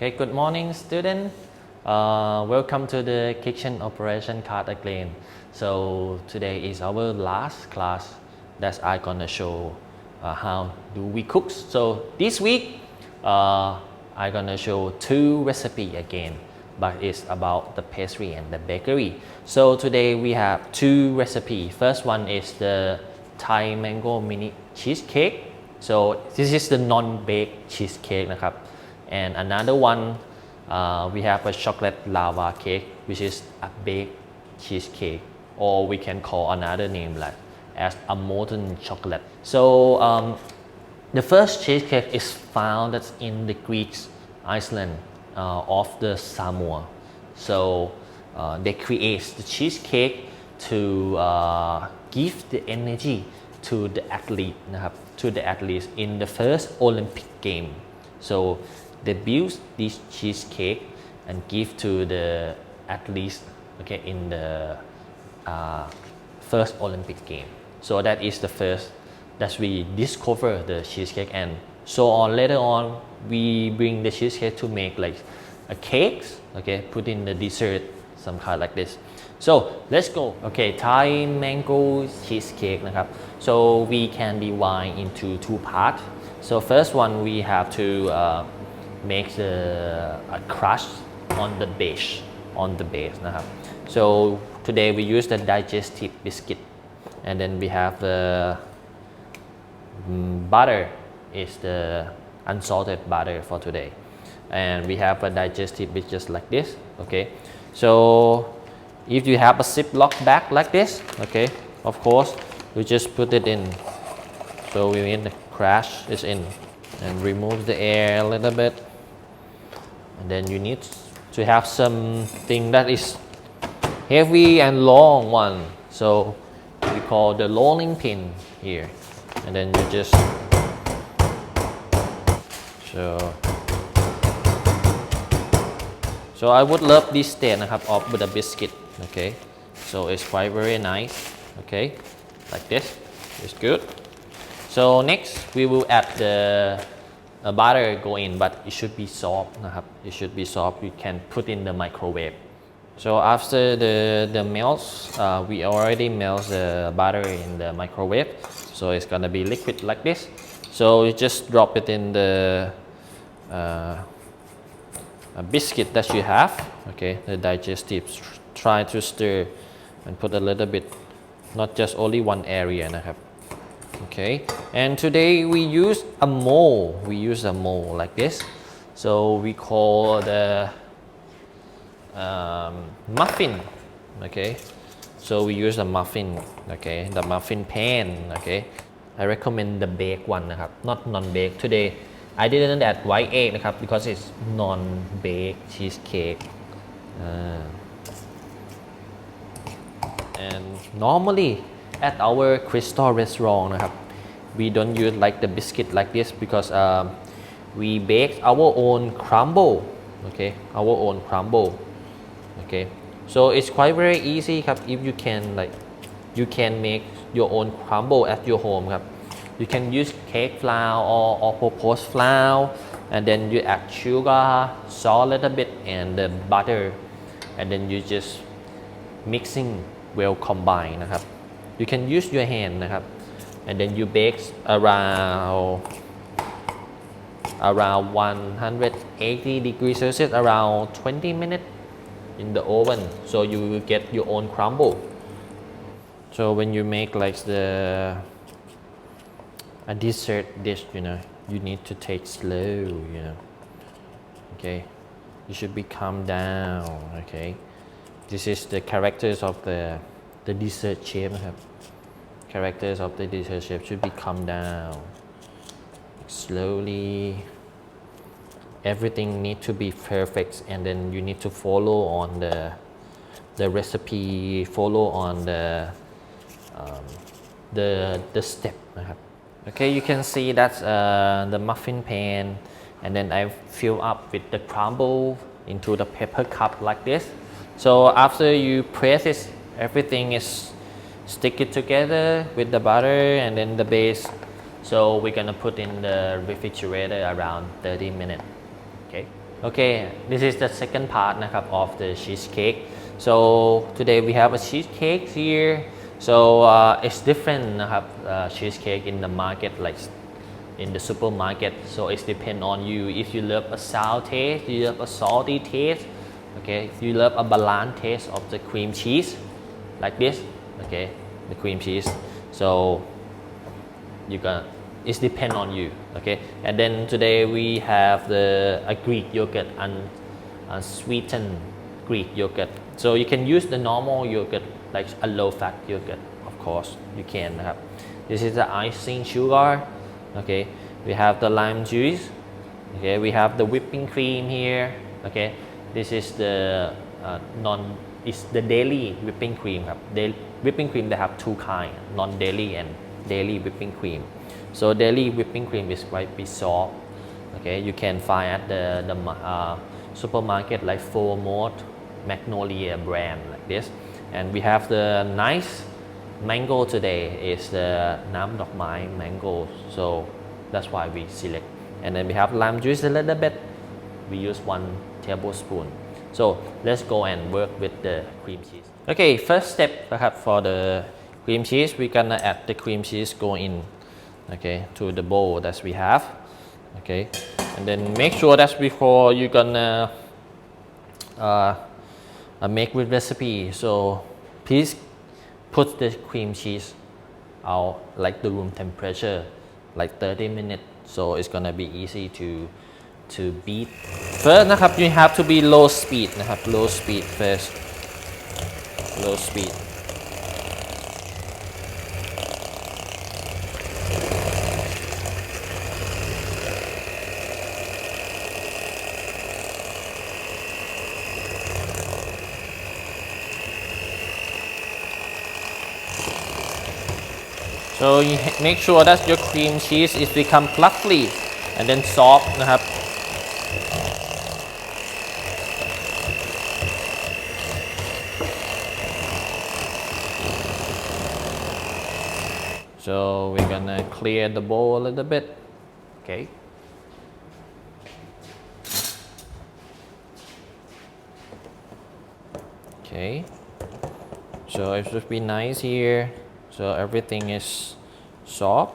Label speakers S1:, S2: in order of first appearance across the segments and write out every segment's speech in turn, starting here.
S1: Okay, good morning, student. Welcome to the kitchen operation class again. So today is our last class that I'm gonna show how do we cook. So this week I'm gonna show two recipe again, but it's about the pastry and the bakery. So today we have two recipe. First one is the Thai mango mini cheesecake. So this is the non-baked cheesecakeนะครับ. And another one we have a chocolate lava cake, which is a baked cheesecake, or we can call another name like as a molten chocolate. So the first cheesecake is found in the Greek island of the Samoa. So they create the cheesecake to give the energy to the athleteนะครับ to the athletes in the first Olympic game. So they build this cheesecake and give to the athletes, okay, in the first Olympic game. So that is the first that we discover the cheesecake, and so on later on we bring the cheesecake to make like a cakes, okay, put in the dessert, some kind like this. So let's go. Okay, Thai mango cheesecakeนะครับ. So we can divide into two parts. So first one we have to make a crust on the baseนะครับ. So today we use the digestive biscuit, and then we have the butter is the unsalted butter for today, and we have a digestive bit just like this. Okay, so if you have a ziplock bag like this, okay, of course you just put it in. So we mean the crust is in, and remove the air a little bit, and then you need to have something that is heavy and long one, so we call the rolling pin here, and then you just so I would love this stateนะครับ of with a biscuit. Okay, so it's quite very nice. Okay, like this is good. So next we will add the butter go in, but it should be softนะครับ. It should be soft. You can put in the microwave. So after the melts, we already melt the butter in the microwave, so it's gonna be liquid like this. So you just drop it in the a biscuit that you have, okay, the digestive. Try to stir and put a little bit, not just only one areaนะครับ. Okay, and today we use a mold. We use a mold like this. So we call the muffin. Okay, so we use a muffin. Okay, the muffin pan. Okay, I recommend the baked oneนะครับ, not non-baked. Today I didn't add white eggนะครับ, because it's non-baked cheesecake. And normally at our Crystal restaurantนะครับ, we don't use like the biscuit like this, because we bake our own crumble. Okay, our own crumble. Okay, so it's quite very easy ครับ if you can like you can make your own crumble at your home ครับ. You can use cake flour or all-purpose flour, and then you add sugar, salt a little bit, and the butter, and then you just mixing well combined นะครับ. You can use your hand นะครับ and then you bake around 180 degrees Celsius around 20 minutes in the oven, so you will get your own crumble. So when you make like a dessert dish, you know, you need to take slow, you know. Okay, you should be calm down. Okay, this is the characters of the dessert chef นะครับ. Characters of the dessert chef should be calm down. Slowly, everything need to be perfect, and then you need to follow on the recipe, follow on the step นะครับ. Okay, you can see that's the muffin pan, and then I fill up with the crumble into the paper cup like this. So after you press it, everything is stick it together with the butter and then the base. So we're gonna put in the refrigerator around 30 minutes. Okay. Okay, this is the second partนะครับ of the cheesecake. So today we have a cheesecake here. So it's differentนะครับ cheesecake in the market, like in the supermarket. So it's depend on you. If you love a sour taste, you love a salty taste. Okay, you love a balanced taste of the cream cheese, like this. Okay, the cream cheese. So you can, it's depend on you. Okay, and then today we have the Greek yogurt and sweetened Greek yogurt. So you can use the normal yogurt, like a low fat yogurt, of course you canนะครับ. This is the icing sugar. Okay, we have the lime juice. Okay, we have the whipping cream here. Okay, this is the is the daily whipping cream ครับ whipping cream they have two kind, non daily and daily whipping cream. So daily whipping cream is quite bit soft. Okay, you can find at the supermarket like Mode, Magnolia brand like this. And we have the nice mango today is the น้ำดอกไม้ mango. So that's why we select. And then we have lime juice a little bit. We use 1 tablespoon. So let's go and work with the cream cheese. Okay, first stepนะครับ for the cream cheese, we're gonna add the cream cheese go in, okay, to the bowl that we have. Okay, and then make sure that before you're gonna make with recipe, so please put the cream cheese out like the room temperature, like 30 minutes, so it's gonna be easy to beat. First นะครับ you have to be low speed นะครับ low speed first, low speed. So you make sure that your cream cheese is become fluffy and then soft นะครับ So we're gonna clear the bowl a little bit. Okay. Okay. So it should be nice here. So everything is soft.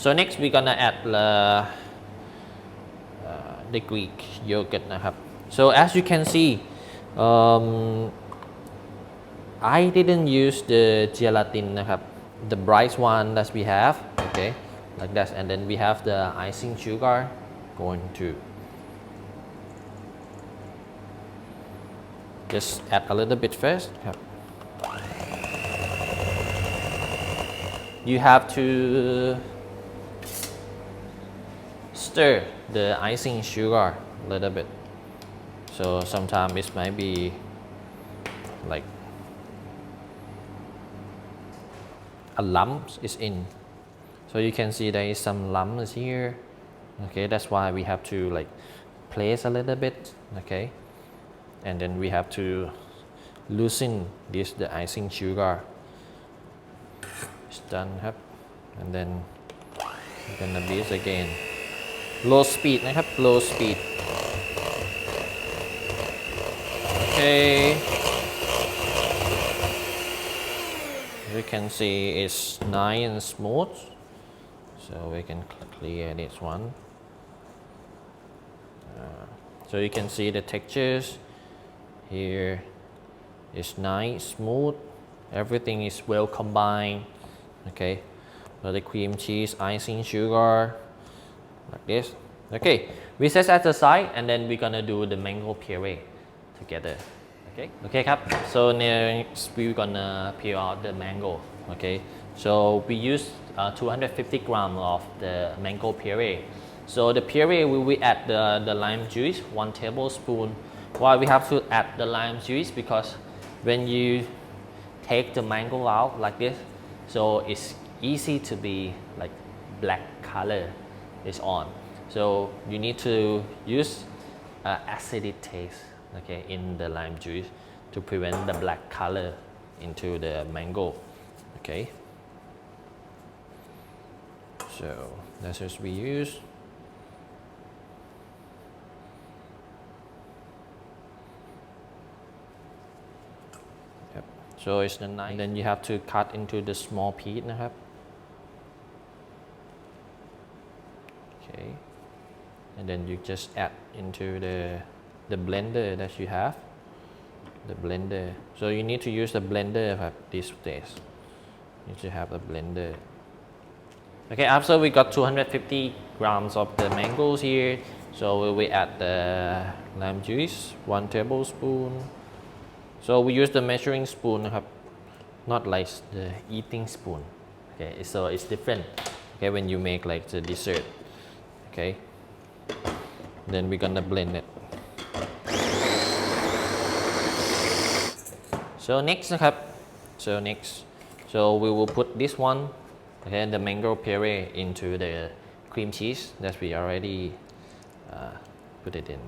S1: So next we're gonna add the Greek yogurt นะครับ So as you can see, I didn't use the gelatin นะครับ the bright one that we have. Okay, like that, and then we have the icing sugar going to just add a little bit first. You have to stir the icing sugar a little bit. So sometimes it might be like a lump is in. So you can see there is some lumps here. Okay, that's why we have to like place a little bit. Okay, and then we have to loosen this the icing sugar. It's done ครับ and then we're gonna beat again. Low speed นะครับ low speed. Okay, you can see it's nice and smooth, so we can clear this one. So you can see the textures here is nice, smooth, everything is well combined. Okay, so the cream cheese, icing sugar, like this. Okay, we set at the side, and then we're gonna do the mango puree together. Okay ครับ so next we're gonna peel out the mango. Okay, so we use 250 grams of the mango puree. So the puree we will add the lime juice 1 tablespoon. Why we have to add the lime juice? Because when you take the mango out like this, so it's easy to be like black color is on. So you need to use acidic taste, okay, in the lime juice to prevent the black color into the mango. Okay. So that's what we use. Yep. So it's the knife. And then you have to cut into the small piece นะครับ Okay. And then you just add into the blender that you have. The blender. So you need to use the blender ครับ these days. You need to have a blender. Okay, after we got 250 grams of the mangoes here, so we add the lime juice, 1 tablespoon. So we use the measuring spoon นะครับ not like the eating spoon. Okay, so it's different. Okay, when you make like the dessert. Okay, then we're gonna blend it. So next นะครับ so we will put this one, okay, the mango puree into the cream cheese that we already put it in.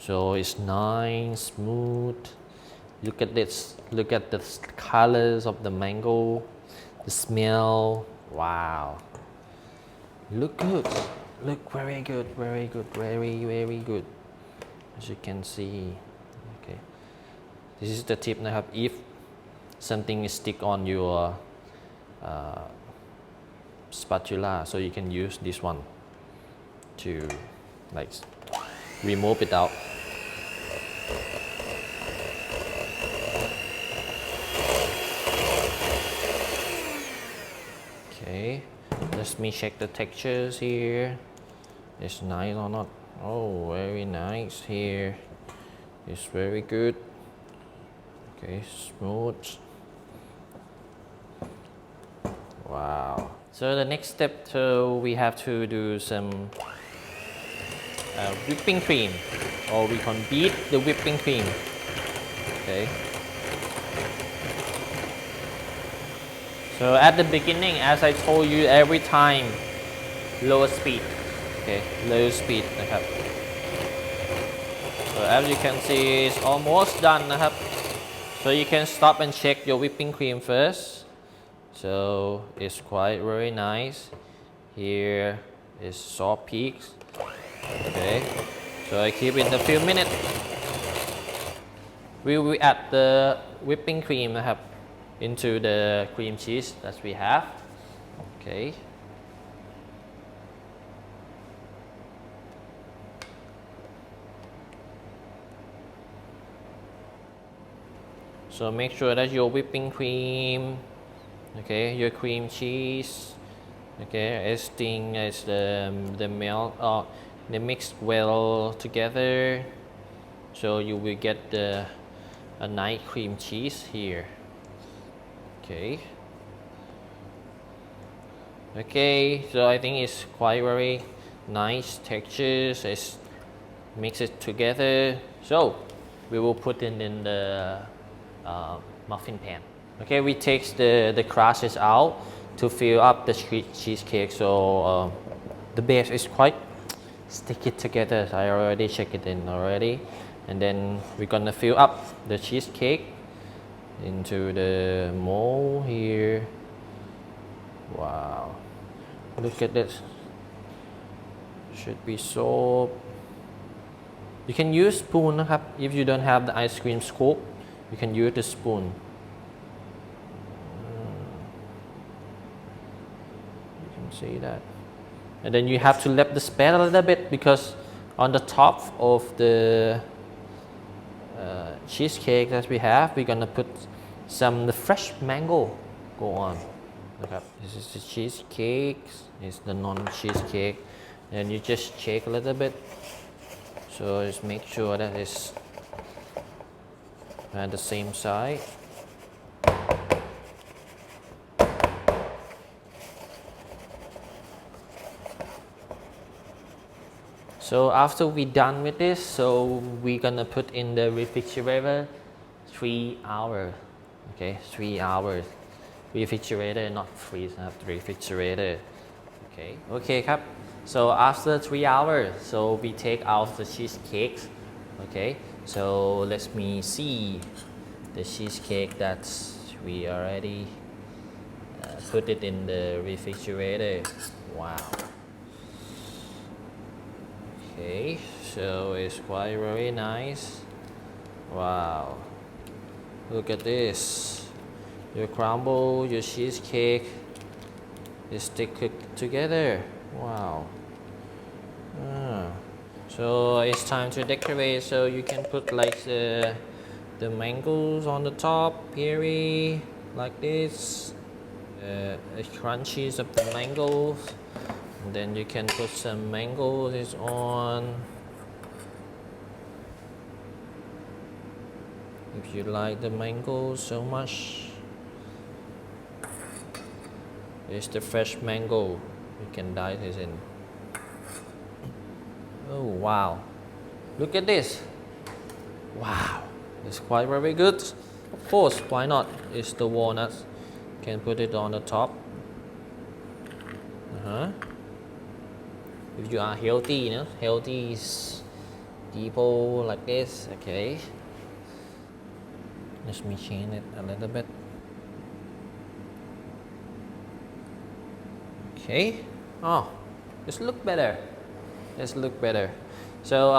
S1: So it's nice, smooth. Look at this. Look at the colors of the mango, the smell. Wow. Look good. Look very good, very good, very, very good. As you can see. Okay. This is the tip นะครับ if something is stick on your spatula, so you can use this one to like remove it out. Okay, let me check the textures here. It's nice or not? Oh, very nice here. It's very good. Okay, smooth. Wow. So the next step, so we have to do some whipping cream, or we can beat the whipping cream. Okay. So at the beginning, as I told you, every time low speed. Okay, low speed นะครับ So as you can see, it's almost done นะครับ So you can stop and check your whipping cream first. So it's quite very nice. Here is soft peaks. Okay, so I keep it a few minutes. We will add the whipping cream นะครับ into the cream cheese that we have. Okay. So make sure that your whipping cream, okay, your cream cheese, okay, everything is the melt or they mix well together. So you will get a nice cream cheese here. Okay. Okay, so I think it's quite very nice textures. It's mix it together. So we will put it in the muffin pan. Okay, we take the crust out to fill up the cheesecake. So the base is quite sticky together. So I already checked it in already, and then we're gonna fill up the cheesecake into the mold here. Wow, look at this. Should be soap. You can use spoon นะครับ if you don't have the ice cream scoop, you can use the spoon. You can see that. And then you have to let the spread a little bit, because on the top of the cheesecake that we have, we're gonna put some the fresh mango go on. นะครับ This is the cheesecake. This is the non-cheesecake. And you just shake a little bit. So just make sure that it's at the same side. So after we're done with this, so we're gonna put in the refrigerator 3 hours. Okay, 3 hours. Refrigerator, not freeze, refrigerator. Okay, ครับ So after 3 hours, so we take out the cheesecakes. Okay, so let me see the cheesecake that we already put it in the refrigerator. Wow. Okay, so it's quite very nice. Wow, look at this. Your crumble, your cheesecake is stick together. Wow. So it's time to decorate, so you can put like the mangoes on the top, puree like this, crunchies of the mangoes, and then you can put some mangoes on if you like the mangoes so much. It's the fresh mango, you can dice it in. Oh wow, look at this. Wow, it's quite very good. Of course, why not? It's the walnuts. Can put it on the top. If you are healthy, you know, healthy people like this. Okay, let me change it a little bit. Okay. Oh, this look better. This look better. So